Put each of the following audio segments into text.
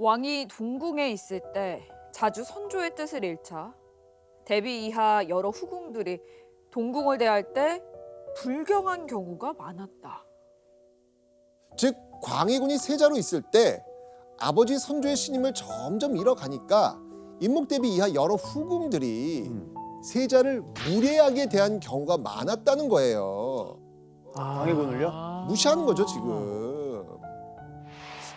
왕이 동궁에 있을 때 자주 선조의 뜻을 잃자 대비 이하 여러 후궁들이 동궁을 대할 때 불경한 경우가 많았다. 즉 광해군이 세자로 있을 때 아버지 선조의 신임을 점점 잃어가니까 인목대비 이하 여러 후궁들이 세자를 무례하게 대한 경우가 많았다는 거예요. 광해군을요? 무시하는 거죠 지금.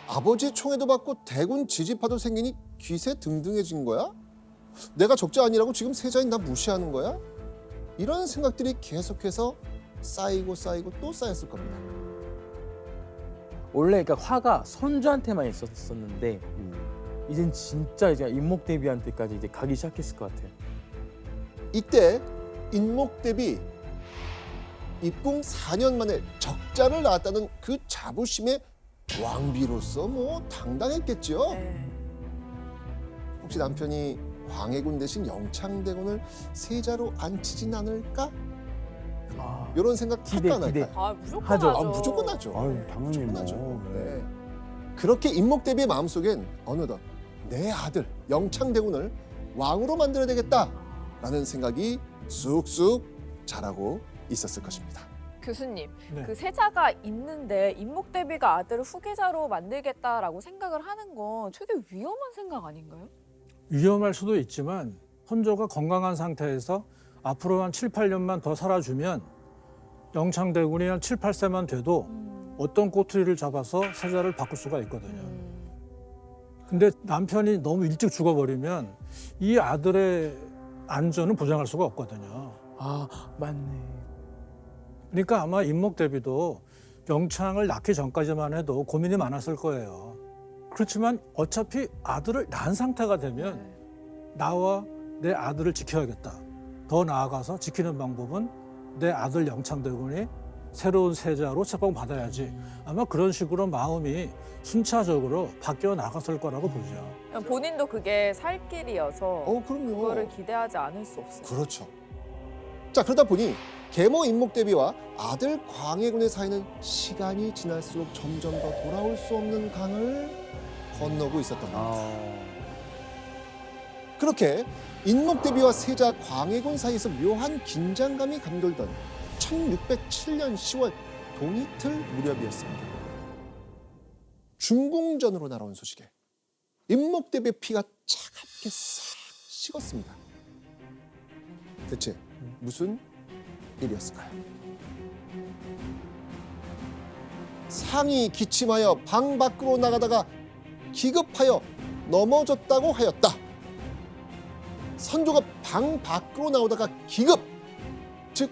아버지의 총애도 받고 대군 지지파도 생기니 기세 등등해진 거야? 내가 적자 아니라고 지금 세자인 나 무시하는 거야? 이런 생각들이 계속해서 쌓이고 또 쌓였을 겁니다. 원래 그러니까 화가 선조한테만 있었었는데 이젠 진짜 이제 인목대비한테까지 이제 가기 시작했을 것 같아요. 이때 인목대비 입궁 4년 만에 적자를 낳았다는 그 자부심에 왕비로서 뭐 당당했겠죠. 네. 혹시 남편이 광해군 대신 영창대군을 세자로 앉히진 않을까? 아, 이런 생각 기대, 할까 안 기대. 할까? 아 무조건 하죠. 하죠. 아, 무조건 하죠. 아유, 당연히 무조건 뭐. 하죠. 네. 네. 그렇게 인목대비의 마음속엔 어느덧 내 아들 영창대군을 왕으로 만들어야 되겠다라는 생각이 쑥쑥 자라고 있었을 것입니다. 교수님, 네. 그 세자가 있는데 인목대비가 아들을 후계자로 만들겠다라고 생각을 하는 건 되게 위험한 생각 아닌가요? 위험할 수도 있지만 선조가 건강한 상태에서 앞으로 한 7, 8년만 더 살아주면 영창대군이 한 7, 8세만 돼도 어떤 꼬투리를 잡아서 세자를 바꿀 수가 있거든요. 근데 남편이 너무 일찍 죽어버리면 이 아들의 안전은 보장할 수가 없거든요. 아 맞네. 그러니까 아마 인목대비도 영창을 낳기 전까지만 해도 고민이 많았을 거예요. 그렇지만 어차피 아들을 낳은 상태가 되면 나와 내 아들을 지켜야겠다. 더 나아가서 지키는 방법은 내 아들 영창대군이 새로운 세자로 책봉받아야지. 아마 그런 식으로 마음이 순차적으로 바뀌어 나갔을 거라고 보죠. 본인도 그게 살 길이어서 그럼요. 그거를 기대하지 않을 수 없어요. 그렇죠. 자, 그러다 보니 계모 인목대비와 아들 광해군의 사이는 시간이 지날수록 점점 더 돌아올 수 없는 강을 건너고 있었던 겁니다. 아, 그렇게 인목대비와 세자 광해군 사이에서 묘한 긴장감이 감돌던 1607년 10월 동이틀 무렵이었습니다. 중궁전으로 날아온 소식에 인목대비의 피가 차갑게 싹 식었습니다. 대체 무슨 일이었을까요? 상이 기침하여 방 밖으로 나가다가 기급하여 넘어졌다고 하였다. 선조가 방 밖으로 나오다가 기급, 즉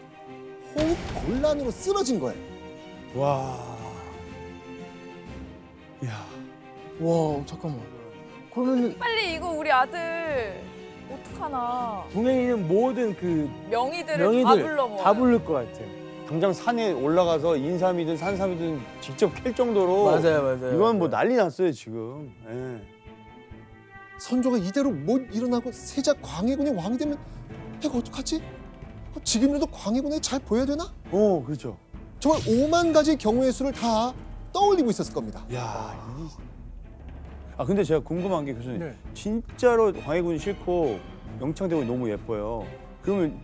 호흡 곤란으로 쓰러진 거예요. 와. 야. 와 잠깐만. 그러면 빨리 이거 우리 아들 어떡하나. 동행에 있는 모든 그 명의들을 다 명의들 불러 모아요. 다 부를 것 같아요. 당장 산에 올라가서 인삼이든 산삼이든 직접 캘 정도로 맞아요. 이건 뭐 난리 났어요 지금. 예. 선조가 이대로 못 일어나고 세자 광해군이 왕이 되면 이거 어떡하지? 지금이라도 광해군에 잘 보여야 되나? 그렇죠. 정말 5만 가지 경우의 수를 다 떠올리고 있었을 겁니다. 야, 근데 제가 궁금한 게 교수님, 네. 진짜로 광해군이 싫고 영창대군이 너무 예뻐요. 그러면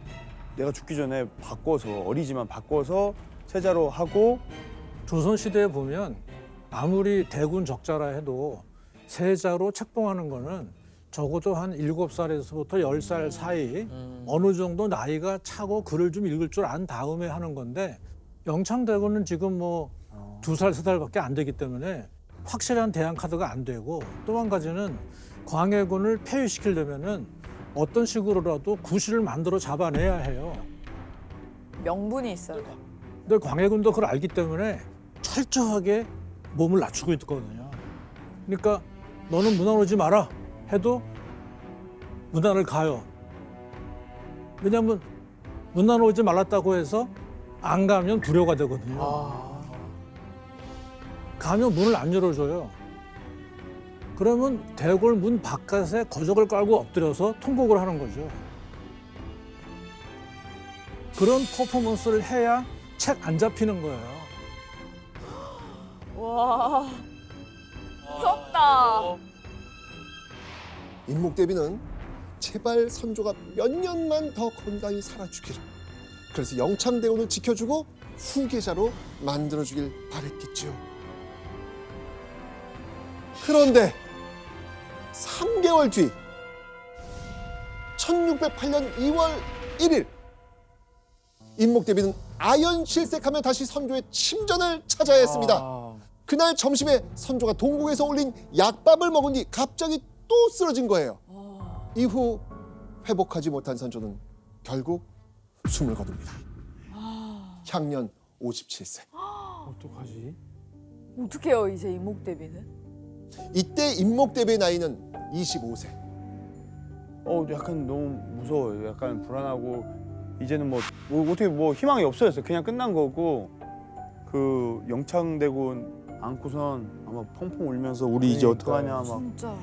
내가 죽기 전에 바꿔서 어리지만 바꿔서 세자로 하고 조선시대에 보면 아무리 대군 적자라 해도 세자로 책봉하는 거는 적어도 한 7살에서부터 10살 사이 어느 정도 나이가 차고 글을 좀 읽을 줄 안 다음에 하는 건데 영창대군은 지금 뭐 2살, 3살밖에 안 되기 때문에 확실한 대항 카드가 안 되고 또 한 가지는 광해군을 폐위시키려면은 어떤 식으로라도 구실을 만들어 잡아내야 해요. 명분이 있어야 돼. 근데 광해군도 그걸 알기 때문에 철저하게 몸을 낮추고 있거든요. 그러니까 너는 문안 오지 마라 해도 문안을 가요. 왜냐하면 문안 오지 말랐다고 해서 안 가면 불효가 되거든요. 가면 문을 안 열어줘요. 그러면 대궐 문 바깥에 거적을 깔고 엎드려서 통곡을 하는 거죠. 그런 퍼포먼스를 해야 책 안 잡히는 거예요. 와. 무섭다. 임목대비는 제발 선조가 몇 년만 더 건강히 살아주기를, 그래서 영창대군을 지켜주고 후계자로 만들어주길 바랬겠지요. 그런데 3개월 뒤 1608년 2월 1일 임목대비는 아연실색하며 다시 선조의 침전을 찾아야 했습니다. 그날 점심에 선조가 동국에서 올린 약밥을 먹은 뒤 갑자기 또 쓰러진 거예요. 이후 회복하지 못한 선조는 결국 숨을 거둡니다. 향년 57세. 어떡하지? 어떡해요 이제 임목대비는? 이때 임목대비의 나이는 25세. 약간 너무 무서워요. 약간 불안하고 이제는 뭐 어떻게 뭐 희망이 없어졌어요. 그냥 끝난 거고 그 영창대군 안고선 아마 펑펑 울면서 우리 이제 어떡하냐 막. 진짜.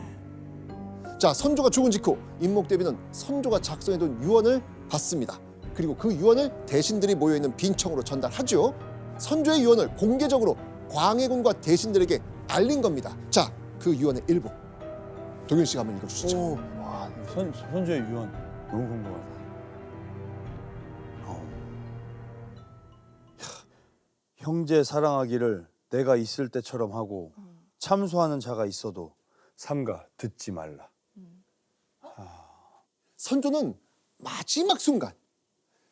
자, 선조가 죽은 직후 임목대비는 선조가 작성해둔 유언을 받습니다. 그리고 그 유언을 대신들이 모여있는 빈청으로 전달하죠. 선조의 유언을 공개적으로 광해군과 대신들에게 알린 겁니다. 자, 그 유언의 일부 동윤 씨가 한번 읽어주시죠. 와, 선조의 유언 너무 궁금하다. 형제 사랑하기를 내가 있을 때처럼 하고 참소하는 자가 있어도 삼가 듣지 말라. 선조는 마지막 순간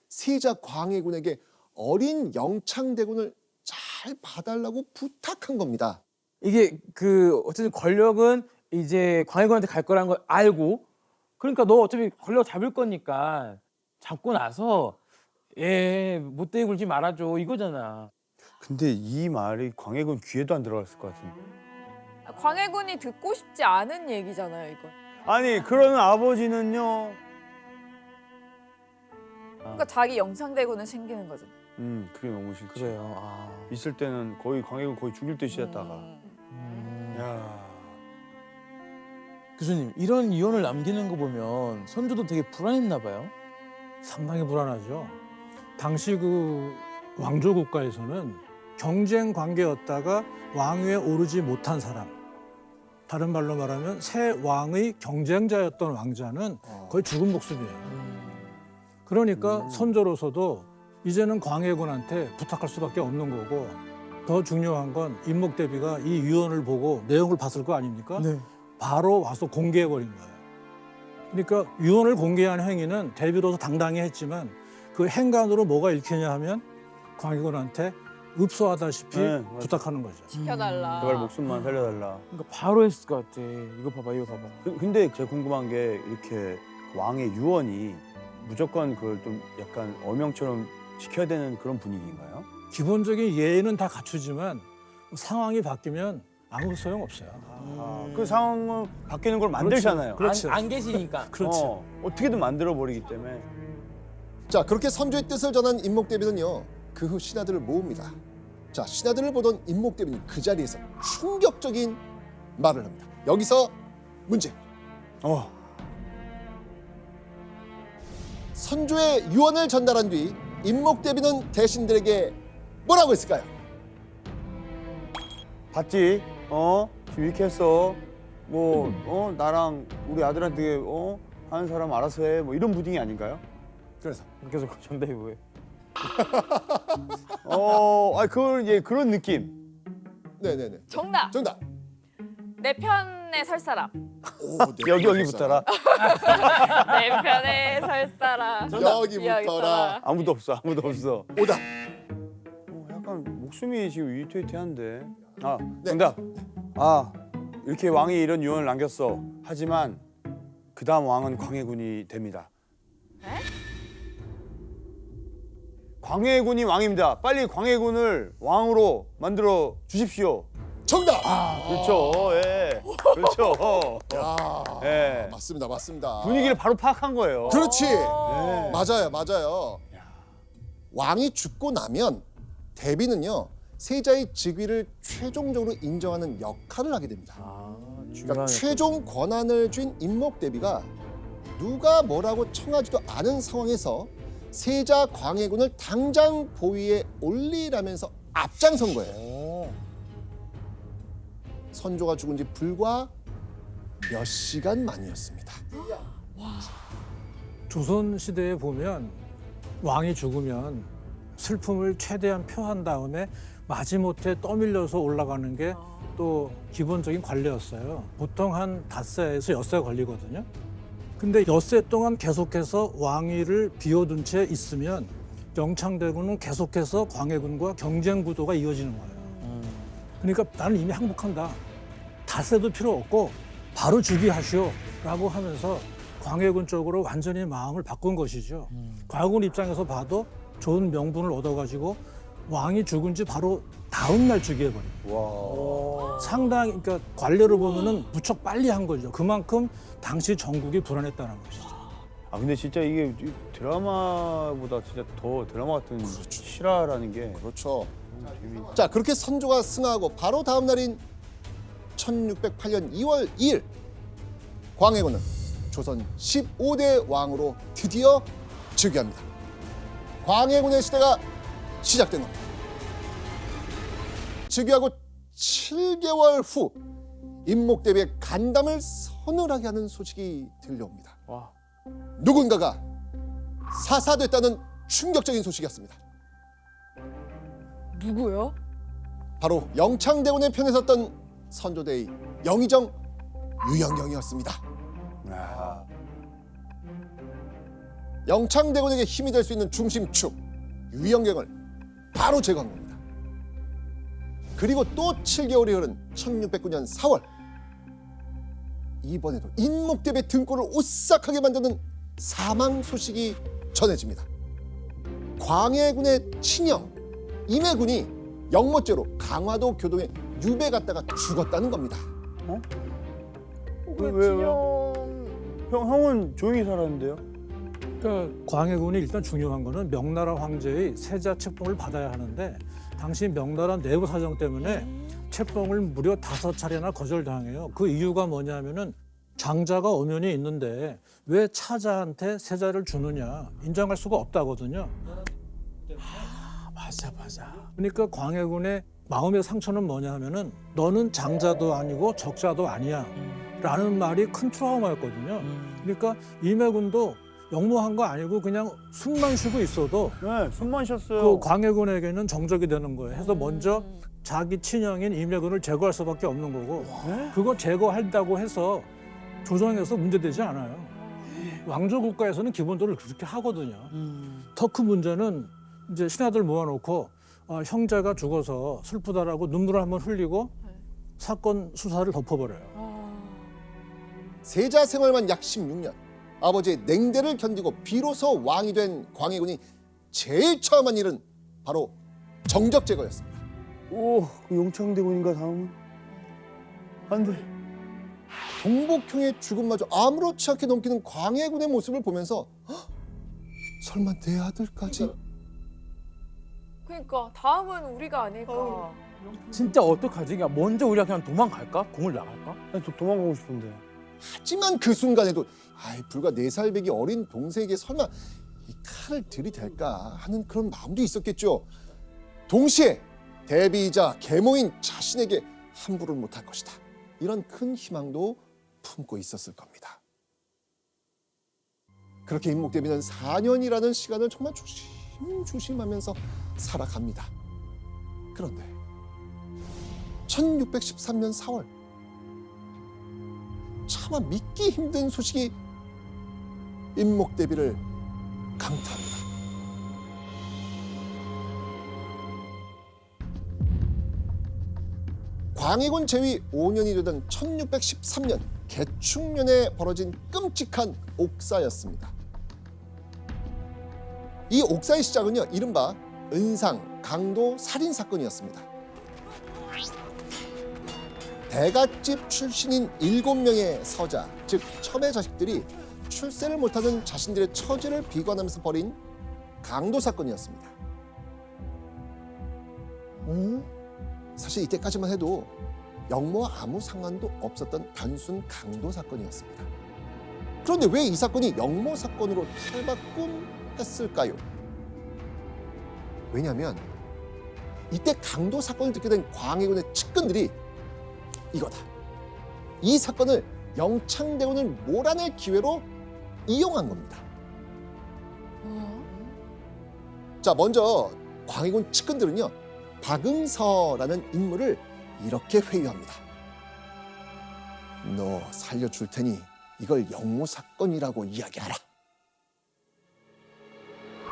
세자 광해군에게 어린 영창대군을 잘 봐달라고 부탁한 겁니다. 이게 그 어쨌든 권력은 이제 광해군한테 갈 거라는 걸 알고, 그러니까 너 어차피 권력 잡을 거니까 잡고 나서 못되게 굴지 말아줘 이거잖아. 근데 이 말이 광해군 귀에도 안 들어갔을 것 같은데. 광해군이 듣고 싶지 않은 얘기잖아요 이건. 아니 그러는 아버지는요. 그러니까 자기 영창대군은 챙기는 거잖아요. 그게 너무 싫지. 그래요. 있을 때는 거의 광해군 거의 죽일 듯이 했다가. 야. 교수님, 이런 유언을 남기는 거 보면 선조도 되게 불안했나 봐요. 상당히 불안하죠. 당시 그 왕조 국가에서는 경쟁 관계였다가 왕위에 오르지 못한 사람, 다른 말로 말하면 새 왕의 경쟁자였던 왕자는 거의 죽은 목숨이에요. 그러니까 선조로서도 이제는 광해군한테 부탁할 수밖에 없는 거고, 더 중요한 건 임목대비가 이 유언을 보고 내용을 봤을 거 아닙니까? 네. 바로 와서 공개해버린 거예요. 그러니까 유언을 공개한 행위는 대비로서 당당히 했지만 그 행간으로 뭐가 읽히냐 하면 광해군한테 읍소하다시피 네, 맞아. 부탁하는 거죠. 지켜달라. 제발 목숨만 살려달라. 그러니까 바로 했을 것 같아. 이거 봐봐, 이거 봐봐. 근데 제가 궁금한 게 이렇게 왕의 유언이 무조건 그걸 좀 약간 어명처럼 지켜야 되는 그런 분위기인가요? 기본적인 예의는 다 갖추지만 상황이 바뀌면 아무 소용 없어요. 그 상황을 바뀌는 걸 만들잖아요. 그렇죠. 안 계시니까. 그렇죠. 어떻게든 만들어 버리기 때문에. 자, 그렇게 선조의 뜻을 전한 임목대비는요, 그 후 신하들을 모읍니다. 자, 신하들을 보던 임목대비는 그 자리에서 충격적인 말을 합니다. 여기서 문제. 선조의 유언을 전달한 뒤 임목대비는 대신들에게 뭐라고 했을까요? 봤지? 지금 이렇게 했어. 나랑 우리 아들한테 하는 사람 알아서 해. 뭐 이런 부딩이 아닌가요? 그래서 계속 전대이 뭐해? 그런 느낌. 네네네. 정답. 정답. 내 편에 설 사람. 오, 여기 붙어라. 내 편에 설 사람. 여기 붙어라. 아무도 없어. 오답. 약간 목숨이 지금 위태위태한데. 네. 정답. 이렇게 왕이 이런 유언을 남겼어. 하지만 그 다음 왕은 광해군이 됩니다. 광해군이 왕입니다. 빨리 광해군을 왕으로 만들어 주십시오. 정답. 그렇죠. 예. 그렇죠. 야, 예. 맞습니다. 분위기를 바로 파악한 거예요. 그렇지. 네. 맞아요. 왕이 죽고 나면 대비는요, 세자의 즉위를 최종적으로 인정하는 역할을 하게 됩니다. 그러니까 최종 권한을 쥔 임목대비가 누가 뭐라고 청하지도 않은 상황에서 세자 광해군을 당장 보위에 올리라면서 앞장선 거예요. 선조가 죽은 지 불과 몇 시간 만이었습니다. 조선 시대에 보면 왕이 죽으면 슬픔을 최대한 표한 다음에 마지못해 떠밀려서 올라가는 게 또 기본적인 관례였어요. 보통 한 닷새에서 엿새 걸리거든요. 근데 엿새 동안 계속해서 왕위를 비워둔 채 있으면 영창대군은 계속해서 광해군과 경쟁 구도가 이어지는 거예요. 그러니까 나는 이미 항복한다. 닷새도 필요 없고 바로 즉위하시오라고 하면서 광해군 쪽으로 완전히 마음을 바꾼 것이죠. 광해군 입장에서 봐도 좋은 명분을 얻어가지고 왕이 죽은 지 바로 다음 날 즉위해버립니다. 와. 상당히 그러니까 관례로 보면은 무척 빨리 한 거죠. 그만큼 당시 전국이 불안했다는 것이죠. 아 근데 진짜 이게 이 드라마보다 진짜 더 드라마 같은 실화라는 게 그렇죠. 재미. 자, 그렇게 선조가 승하하고 바로 다음 날인 1608년 2월 2일 광해군은 조선 15대 왕으로 드디어 즉위합니다. 광해군의 시대가 시작된 겁니다. 즉위하고 7개월 후 임목대비의 간담을 서늘하게 하는 소식이 들려옵니다. 와. 누군가가 사사됐다는 충격적인 소식이었습니다. 누구요? 바로 영창대군의 편에 섰던 선조대의 영의정 유영경이었습니다. 아. 영창대군에게 힘이 될 수 있는 중심축 유영경을 바로 제거한 겁니다. 그리고 또 7개월이 흐른 1609년 4월 이번에도 임목대비의 등골을 오싹하게 만드는 사망 소식이 전해집니다. 광해군의 친형 임해군이 영모죄로 강화도 교동에 유배 갔다가 죽었다는 겁니다. 왜요? 형은 조용히 살았는데요? 그러니까 광해군이 일단 중요한 거는 명나라 황제의 세자 책봉을 받아야 하는데 당시 명나라 내부 사정 때문에 책봉을 무려 5차례나 거절당해요. 그 이유가 뭐냐면은 장자가 엄연히 있는데 왜 차자한테 세자를 주느냐 인정할 수가 없다거든요. 맞아. 그러니까 광해군의 마음의 상처는 뭐냐 하면은 너는 장자도 아니고 적자도 아니야 라는 말이 큰 트라우마였거든요. 그러니까 임해군도 영모한 거 아니고 그냥 숨만 쉬고 있어도 네, 숨만 그 쉬었어요. 광해군에게는 정적이 되는 거예요. 해서 먼저 자기 친형인 임해군을 제거할 수밖에 없는 거고 그거 제거한다고 해서 조정에서 문제되지 않아요. 왕조 국가에서는 기본적으로 그렇게 하거든요. 더 큰 문제는 이제 신하들 모아놓고 형제가 죽어서 슬프다라고 눈물을 한번 흘리고 사건 수사를 덮어버려요. 세자 생활만 약 16년. 아버지의 냉대를 견디고 비로소 왕이 된 광해군이 제일 처음 한 일은 바로 정적 제거였습니다. 오, 그 영창대군인가 다음은? 안 돼. 동복형의 죽음마저 아무렇지 않게 넘기는 광해군의 모습을 보면서 헉, 설마 내 아들까지? 그러니까 다음은 우리가 아닐까. 진짜 어떡하지? 그냥 먼저 우리가 그냥 도망갈까? 공을 나갈까? 난 또 도망가고 싶은데. 하지만 그 순간에도 불과 4살 배기 어린 동생에게 설마 이 칼을 들이댈까 하는 그런 마음도 있었겠죠. 동시에 대비이자 계모인 자신에게 함부를 못할 것이다. 이런 큰 희망도 품고 있었을 겁니다. 그렇게 임목대비는 4년이라는 시간을 정말 조심조심하면서 살아갑니다. 그런데 1613년 4월 차마 믿기 힘든 소식이 임목대비를 강타합니다. 광해군 제위 5년이 되던 1613년 개축년에 벌어진 끔찍한 옥사였습니다. 이 옥사의 시작은요, 이른바 은상 강도 살인 사건이었습니다. 대갓집 출신인 7명의 서자, 즉 첨의 자식들이 출세를 못하는 자신들의 처지를 비관하면서 벌인 강도 사건이었습니다. 사실 이때까지만 해도 영모와 아무 상관도 없었던 단순 강도 사건이었습니다. 그런데 왜 이 사건이 영모 사건으로 탈바꿈했을까요? 왜냐하면 이때 강도 사건을 듣게 된 광해군의 측근들이 이거다. 이 사건을 영창대군을 몰아낼 기회로 이용한 겁니다. 자, 먼저 광해군 측근들은요, 박응서라는 인물을 이렇게 회유합니다. 너 살려줄 테니 이걸 영모 사건이라고 이야기하라.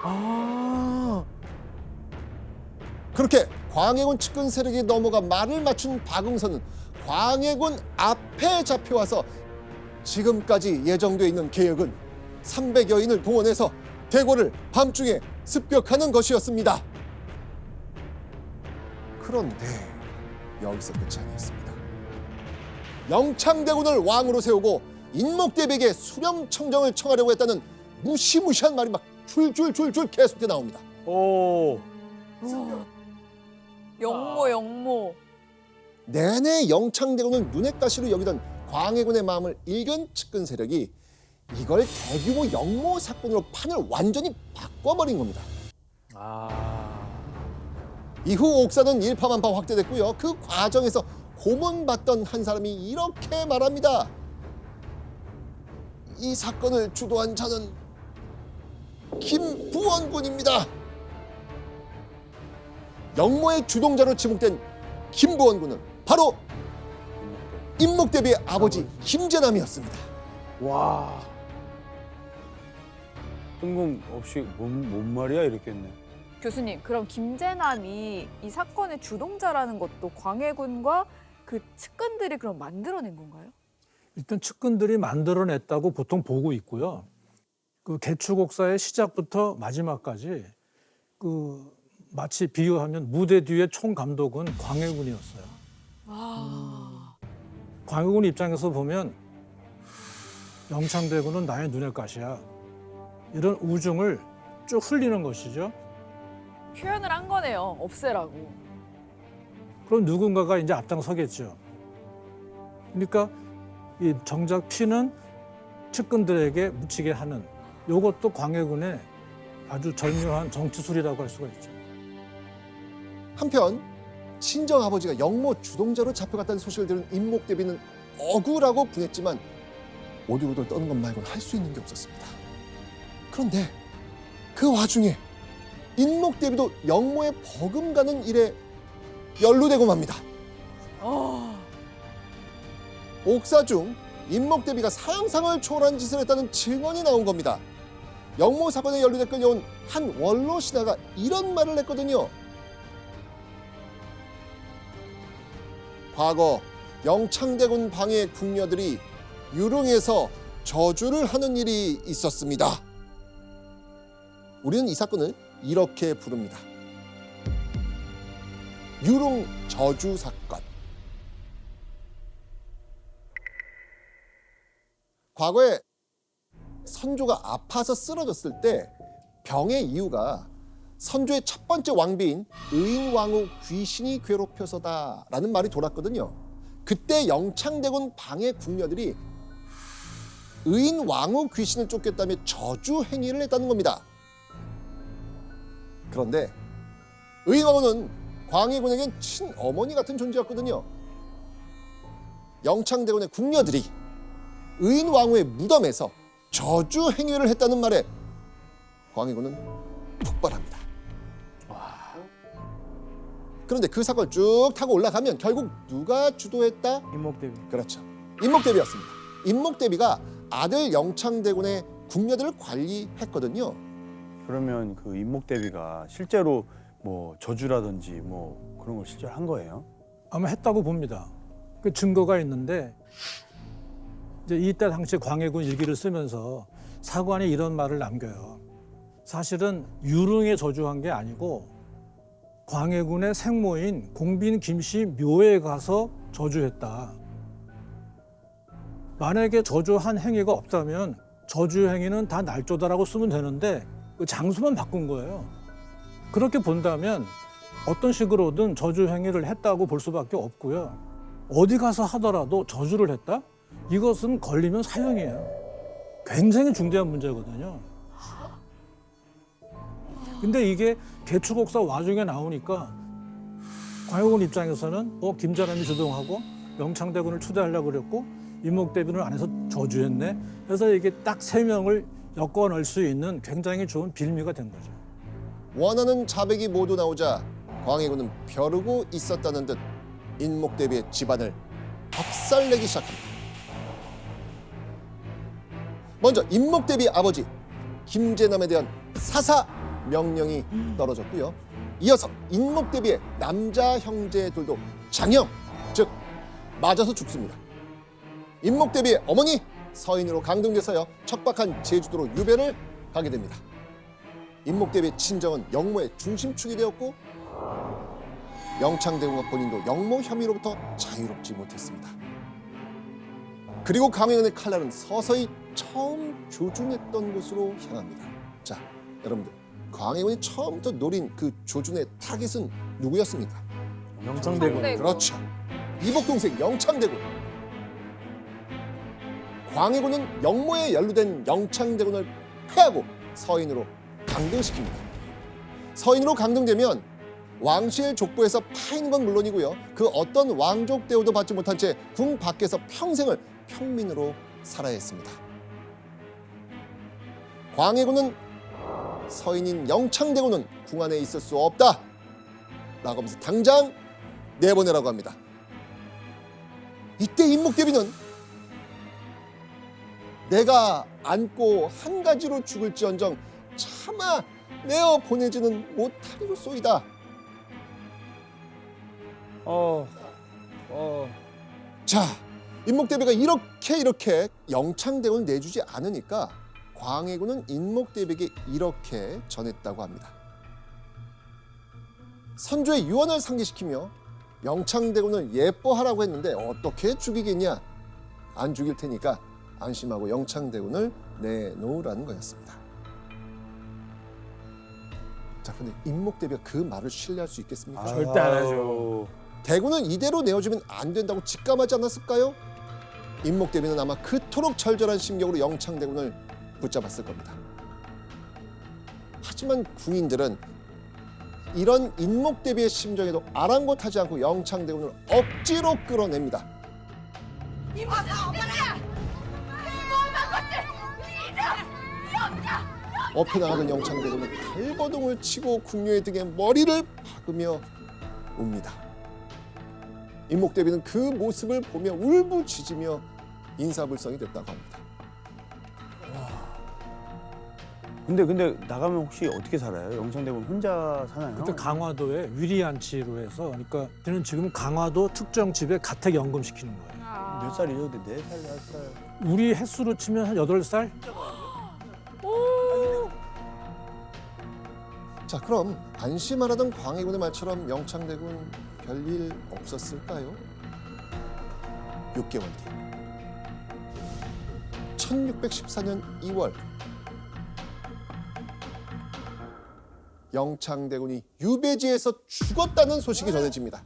아, 그렇게 광해군 측근 세력이 넘어가 말을 맞춘 박응서는 광해군 앞에 잡혀와서 지금까지 예정돼 있는 계획은 300여인을 동원해서 대궐을 밤중에 습격하는 것이었습니다. 그런데 여기서 끝이 아니었습니다. 영창대군을 왕으로 세우고 인목대비에게 수렴청정을 청하려고 했다는 무시무시한 말이 막 줄줄줄줄 계속돼 나옵니다. 오. 영모. 내내 영창대군을 눈엣 가시로 여기던 광해군의 마음을 읽은 측근 세력이 이걸 대규모 영모 사건으로 판을 완전히 바꿔버린 겁니다. 이후 옥사는 일파만파 확대됐고요. 그 과정에서 고문받던 한 사람이 이렇게 말합니다. 이 사건을 주도한 자는 김부원군입니다. 영모의 주동자로 지목된 김부원군은 바로 인목대비의 아버지 김재남이었습니다. 와. 뜬금없이 뭔 말이야 이랬겠네. 교수님, 그럼 김재남이 이 사건의 주동자라는 것도 광해군과 그 측근들이 그럼 만들어낸 건가요? 일단 측근들이 만들어냈다고 보통 보고 있고요. 그 개축옥사의 시작부터 마지막까지 그 마치 비유하면 무대 뒤의 총감독은 광해군이었어요. 광해군 입장에서 보면 영창대군은 나의 눈엣 가시야. 이런 우중을 쭉 흘리는 것이죠. 표현을 한 거네요. 없애라고. 그럼 누군가가 이제 앞장서겠죠. 그러니까 이 정작 피는 측근들에게 묻히게 하는 이것도 광해군의 아주 절묘한 정치술이라고 할 수가 있죠. 한편 친정 아버지가 영모 주동자로 잡혀갔다는 소식을 들은 인목대비는 억울하고 분했지만 오들오들 떠는 것 말고는 할 수 있는 게 없었습니다. 그런데 그 와중에 인목대비도 영모의 버금가는 일에 연루되고 맙니다. 옥사 중 인목대비가 사형상을 초월한 짓을 했다는 증언이 나온 겁니다. 영모 사건에 연루돼 끌려온 한 원로 신하가 이런 말을 했거든요. 과거 영창대군 방해 궁녀들이 유릉에서 저주를 하는 일이 있었습니다. 우리는 이 사건을 이렇게 부릅니다. 유릉 저주 사건. 과거에 선조가 아파서 쓰러졌을 때 병의 이유가 선조의 첫 번째 왕비인 의인왕후 귀신이 괴롭혀서다라는 말이 돌았거든요. 그때 영창대군 방해 궁녀들이 의인왕후 귀신을 쫓겠다며 저주 행위를 했다는 겁니다. 그런데 의인왕후는 광해군에겐 친어머니 같은 존재였거든요. 영창대군의 궁녀들이 의인왕후의 무덤에서 저주 행위를 했다는 말에 광해군은 폭발합니다. 그런데 그 사건을 쭉 타고 올라가면 결국 누가 주도했다? 인목대비. 그렇죠. 인목대비였습니다. 인목대비가 아들 영창대군의 궁녀들을 관리했거든요. 그러면 그 인목대비가 실제로 뭐 저주라든지 뭐 그런 걸 실제로 한 거예요? 아마 했다고 봅니다. 그 증거가 있는데 이제 이때 당시 광해군 일기를 쓰면서 사관이 이런 말을 남겨요. 사실은 유릉에 저주한 게 아니고 광해군의 생모인 공빈 김씨 묘에 가서 저주했다. 만약에 저주한 행위가 없다면 저주 행위는 다 날조다라고 쓰면 되는데 그 장소만 바꾼 거예요. 그렇게 본다면 어떤 식으로든 저주 행위를 했다고 볼 수밖에 없고요. 어디 가서 하더라도 저주를 했다? 이것은 걸리면 사형이에요. 굉장히 중대한 문제거든요. 근데 이게 개축옥사 와중에 나오니까 광해군 입장에서는 김재남이 주동하고 영창대군을 추대하려고 그랬고 임목대비는 안에서 저주했네. 그래서 이게 딱 3명을 엮어 넣을 수 있는 굉장히 좋은 빌미가 된 거죠. 원하는 자백이 모두 나오자 광해군은 벼르고 있었다는 듯 인목대비의 집안을 박살내기 시작합니다. 먼저 인목대비 아버지 김재남에 대한 사사 명령이 떨어졌고요. 이어서 인목대비의 남자 형제들도 장형, 즉 맞아서 죽습니다. 인목대비의 어머니 서인으로 강등돼서요 척박한 제주도로 유배를 가게 됩니다. 인목대비의 친정은 영모의 중심축이 되었고 영창대군과 본인도 영모 혐의로부터 자유롭지 못했습니다. 그리고 광해군의 칼날은 서서히 처음 조준했던 곳으로 향합니다. 자, 여러분들 광해군이 처음부터 노린 그 조준의 타깃은 누구였습니까? 영창대군. 그렇죠. 이복 동생 영창대군. 광해군은 영모에 연루된 영창대군을 패하고 서인으로 강등시킵니다. 서인으로 강등되면 왕실 족보에서 파인 건 물론이고요. 그 어떤 왕족 대우도 받지 못한 채 궁 밖에서 평생을 평민으로 살아야 했습니다. 광해군은 서인인 영창대군은 궁 안에 있을 수 없다 라고 하면서 당장 내보내라고 합니다. 이때 인목대비는 내가 안고 한 가지로 죽을지언정 차마 내어 보내지는 못하리로소이다. 자, 인목대비가 이렇게 영창대군을 내주지 않으니까 광해군은 인목대비에게 이렇게 전했다고 합니다. 선조의 유언을 상기시키며 영창대군을 예뻐하라고 했는데 어떻게 죽이겠냐? 안 죽일 테니까 안심하고 영창대군을 내놓으라는 거였습니다. 자, 근데 인목대비가 그 말을 신뢰할 수 있겠습니까? 절대 안 하죠. 대군은 이대로 내어주면 안 된다고 직감하지 않았을까요? 인목대비는 아마 그토록 절절한 심경으로 영창대군을 붙잡았을 겁니다. 하지만 궁인들은 이런 인목대비의 심정에도 아랑곳하지 않고 영창대군을 억지로 끌어냅니다. 엎혀나가던 영창대군은 발버둥을 치고 궁녀의 등에 머리를 박으며 웁니다. 인목대비는 그 모습을 보며 울부짖으며 인사불성이 됐다고 합니다. 근데 나가면 혹시 어떻게 살아요? 영창대군 혼자 사나요? 그때 강화도에 위리안치로 해서 그러니까 저는 지금 강화도 특정 집에 가택 연금시키는 거예요. 몇 살이죠? 근데 4살, 5살. 우리 횟수로 치면 한 8살? 자, 그럼 안심하라던 광해군의 말처럼 영창대군 별일 없었을까요? 6개월 뒤 1614년 2월 영창대군이 유배지에서 죽었다는 소식이 전해집니다.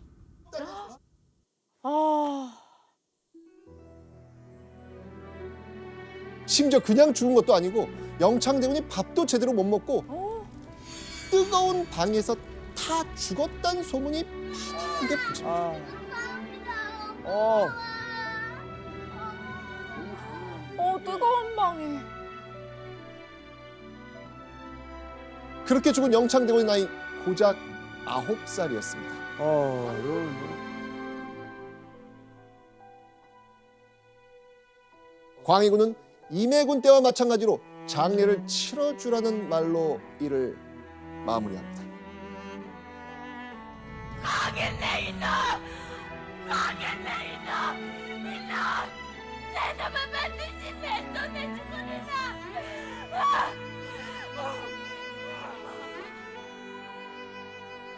심지어 그냥 죽은 것도 아니고 영창대군이 밥도 제대로 못 먹고 뜨거운 방에서 타 죽었다는 소문이 파다하게 퍼집니다. 뜨거운 방에. 그렇게 죽은 영창대군의 나이 고작 9살이었습니다. 광해군은 임해군 때와 마찬가지로 장례를 치러주라는 말로 이를 마무리합니다. 망했네 이놈! 망했네 이놈! 이놈! 내 놈을 반드시 내 손에 죽어라!